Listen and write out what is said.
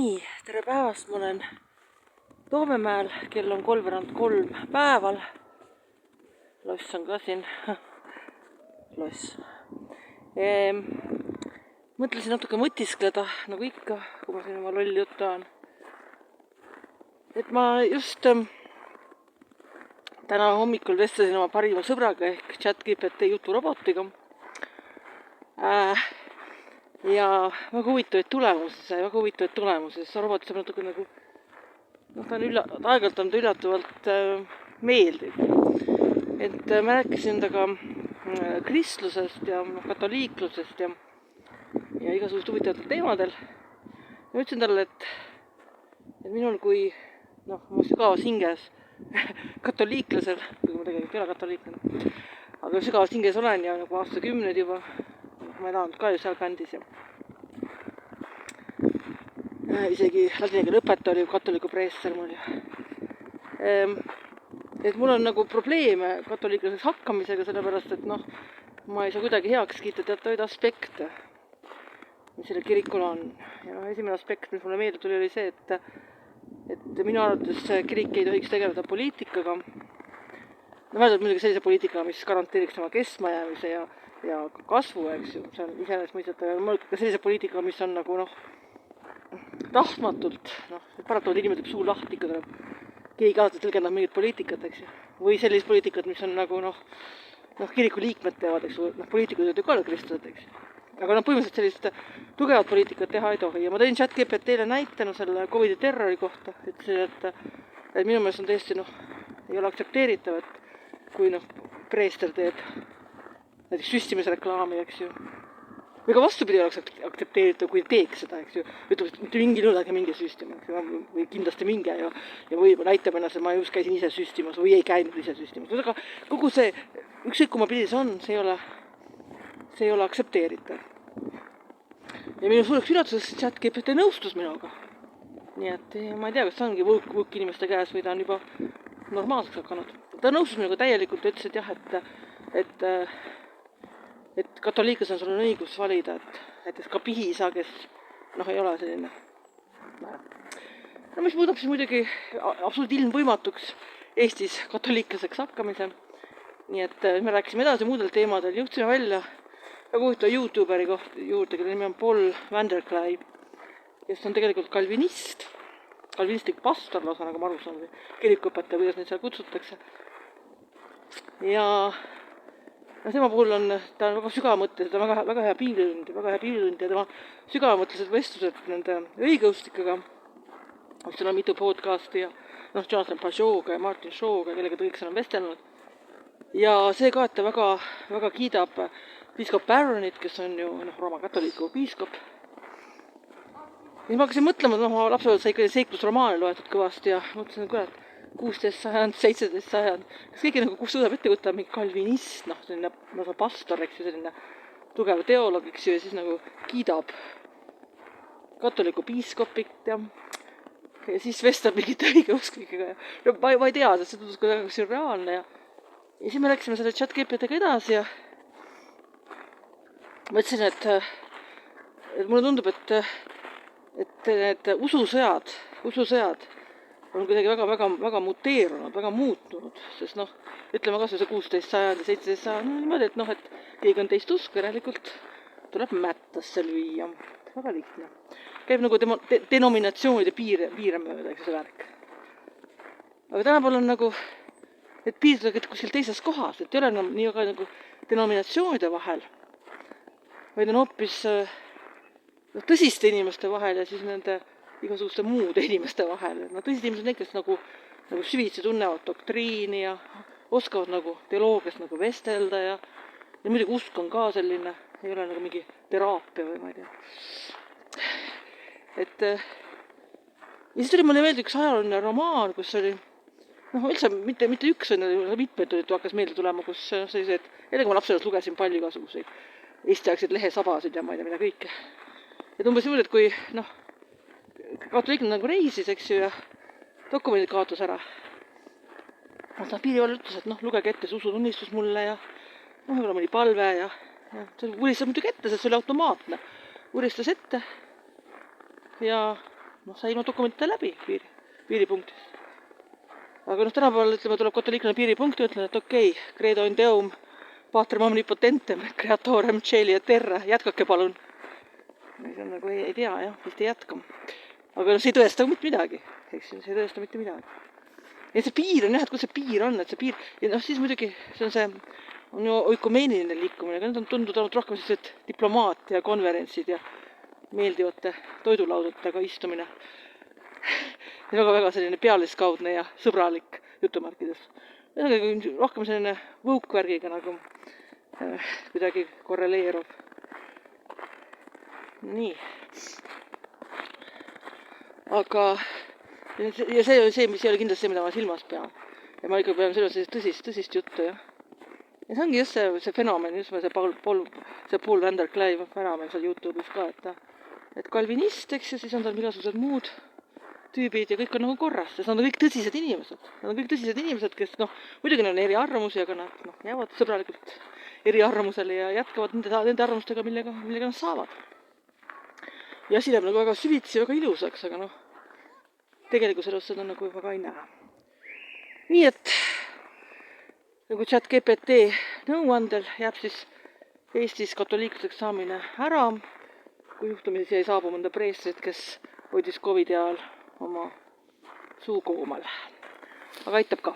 Nii, tere päevast, ma olen Toomemäel, kell on 2:03 päeval. Loss on ka siin, loss. Mõtlesin natuke mõtiskleda, nagu ikka, kui ma siin oma lolli juttu ajan. Et ma just täna hommikul vestlesin oma parima sõbraga ehk ChatGPT juturobotiga. Ja väga huvitavaid tulemusi sai, sest robot saab natuke nagu, ta on aeg-ajalt on ta üllatavalt meeldiv. Et ma rääkisin temaga kristlusest ja katoliiklusest ja igasugust huvitavatel teemadel. Ma ütlesin talle, et minul kui mu sügavas hinges katoliiklasel, kui ma tegelikult ei ole katoliiklane, aga sügavas hinges olen ja nagu aastakümneid juba, ma ei elanud ka ju seal kandis ja isegi ladina keele õpetaja oli katoliku preester mul ju. Et mul on nagu probleeme katoliiklaseks hakkamisega, sellepärast et ma ei saa kuidagi heaks kiita teatavaid aspekte, mis sellel kirikul on. Ja esimene aspekt, mis mulle meelde tuli, oli see, et minu arvates kirik ei tohiks tegeleda poliitikaga. Vähemalt muidugi sellise poliitikaga, mis garanteeriks tema kestmajäämise ja kasvu, eks ju, see on iseenesestmõistetav. Ka sellise poliitikaga, mis on nagu tahtmatult, paratavalt inimene teeb suu lahti, ikka tuleb keegi alati tõlgendab mingit poliitikat, eks ju. Või sellist poliitikat, mis on nagu kiriku liikmed teevad, eks ju, poliitikud ei ka ole kristlased, eks ju. Aga põhimõtteliselt sellist tugevat poliitikat teha ei tohi. Ja ma tõin ChatGPT-le näitena selle COVID-i terrori kohta, et minu meelest on tõesti ei ole aktsepteeritav, et kui preester teeb näiteks süstimisreklaami, eks ju. Või ka vastupidi oleks aktsepteeritav, kui teeks seda, eks ju. Ütleb, et mitte mingi nõudagi mingi süstima, eks ju, või kindlasti minge ja võib näitab ennast, et ma just käisin ise süstimas või ei käinud ise süstimas. Aga kogu see ükskõik kui ma pildis on, see ei ole aktsepteeritav. Ja minu suureks üllatuseks ChatGPT nõustus minuga. Nii et ma ei tea, kas see ongi võuk inimeste käes või ta on juba normaalseks hakanud. Ta nõustus minuga täielikult ja ütles, et jah, et katoliiklasel on õigus valida, et näiteks ka pihiisa, kes ei ole selline. Mis muudab siis muidugi absoluut ilmvõimatuks Eestis katoliiklaseks hakkamise. Nii et me rääkisime edasi muudel teemadel, jõudsime välja väga huvitava YouTuberi juurde, kelle nimi on Paul Vanderklay, kes on tegelikult kalvinist, kalvinistlik pastor lausa, nagu ma aru saan, või kirikuõpetaja, kuidas neid seal kutsutakse. Ja tema puhul ta on väga sügavamõttelised, ta on väga hea piiblitund ja tema sügavamõttelised vestlused nende õigeustikega, mis on mitu podcasti ja Jonathan Pageau'ga ja Martin Shaw'ga, kellega ta kõik seal on vestelnud. Ja see ka, et ta väga, väga kiidab piiskop Barronit, kes on ju Rooma katoliku piiskop. Ja ma hakkasin mõtlema, et ma lapsepõlves sai ikka seiklusromaane loetud kõvasti ja mõtlesin, et kurat, 16. sajand, 17. sajand. Kas keegi suudab ette võtta mingi kalvinist, selline pastor, eks ju, selline tugev teoloog, eks ju, ja siis kiidab katoliku piiskopit ja siis vestab mingite õigeusklikega. Ma ei tea, sest see tundus ka väga sürreaalne ja siis me läksime selle ChatGPT-ga edasi ja mõtlesin, et mulle tundub, et need ususõjad on kuidagi väga muteerunud, väga muutunud, sest ütleme kas või see 16. sajand ja 17. sajand, niimoodi, et keegi on teist usku, järelikult tuleb mättasse lüüa. Väga lihtne. Käib nagu denominatsioonide piire mööda, eks see värk. Aga tänapäeval on et piirdud kuskil teises kohas, et ei ole enam nii väga denominatsioonide vahel, vaid on hoopis tõsiste inimeste vahel ja siis nende igasuguste muude inimeste vahel. Tõsised inimesed on need, kes süvitsi tunnevad doktriini ja oskavad teoloogiast vestelda ja muidugi usk on ka selline, ei ole mingi teraapia või ma ei tea. Ja siis tuli mulle meelde üks ajalooline romaan, kus oli üldse mitte üks, mitmed hakkas meelde tulema, kus sellised, jällegi ma lapsepõlves lugesin palju igasuguseid eestiaegseid lehesabasid ja ma ei tea mida kõike. Et umbes niimoodi, et kui katoliiklane reisis, eks ju, ja dokumendid kaotas ära. Piirivalve ütles, et lugege ette see usutunnistus mulle ja võib-olla mõni palve ja see uristas muidugi ette, sest see oli automaatne. Uristas ette ja noh, sai ilma dokumentide läbi piiripunktis. Aga noh, tänapäeval ütleme, tuleb katoliiklane piiripunkti, ütlen, et okei, credo in deum, patrem omnipotentem, creatorem celi et terra, jätkake palun. See on nagu ei tea, jah, vist ei jätka. Aga see ei tõesta mitte midagi, eks ju, see ei tõesta mitte midagi. Ja see piir on jah, et kus see piir on, et see piir, ja noh, siis muidugi see on ju oikumeeniline liikumine, aga need on tundunud ainult rohkem sellised diplomaatia, konverentsid ja meeldivate toidulaudadega istumine. Väga selline pealiskaudne ja sõbralik jutumarkides. Rohkem selline võukvärgiga nagu kuidagi korreleeruv. Nii. Aga ja see on see, mis ei ole kindlasti see, mida ma silmas pean. Ja ma ikka pean selles tõsist juttu, jah. Ja see ongi just see fenomen, just see Paul Van der Kleiv fenomen seal YouTube'is ka, et kalvinist, eks ju, siis on tal mingisugused muud tüübid ja kõik on nagu korras, sest nad on kõik tõsised inimesed. Nad on kõik tõsised inimesed, kes muidugi on eriarvamusi, aga nad jäävad sõbralikult eriarvamusele ja jätkavad nende arvamustega, millega nad saavad. Ja asi läheb nagu väga süvitsi, väga ilusaks, aga tegelikult sellest seda nagu väga ei näe. Nii et nagu ChatGPT nõuandel jääb siis Eestis katoliikluseks saamine ära, kui juhtumisi ei saabu mõnda preestrit, kes hoidis COVID-i ajal oma suu koomal. Aga aitab ka.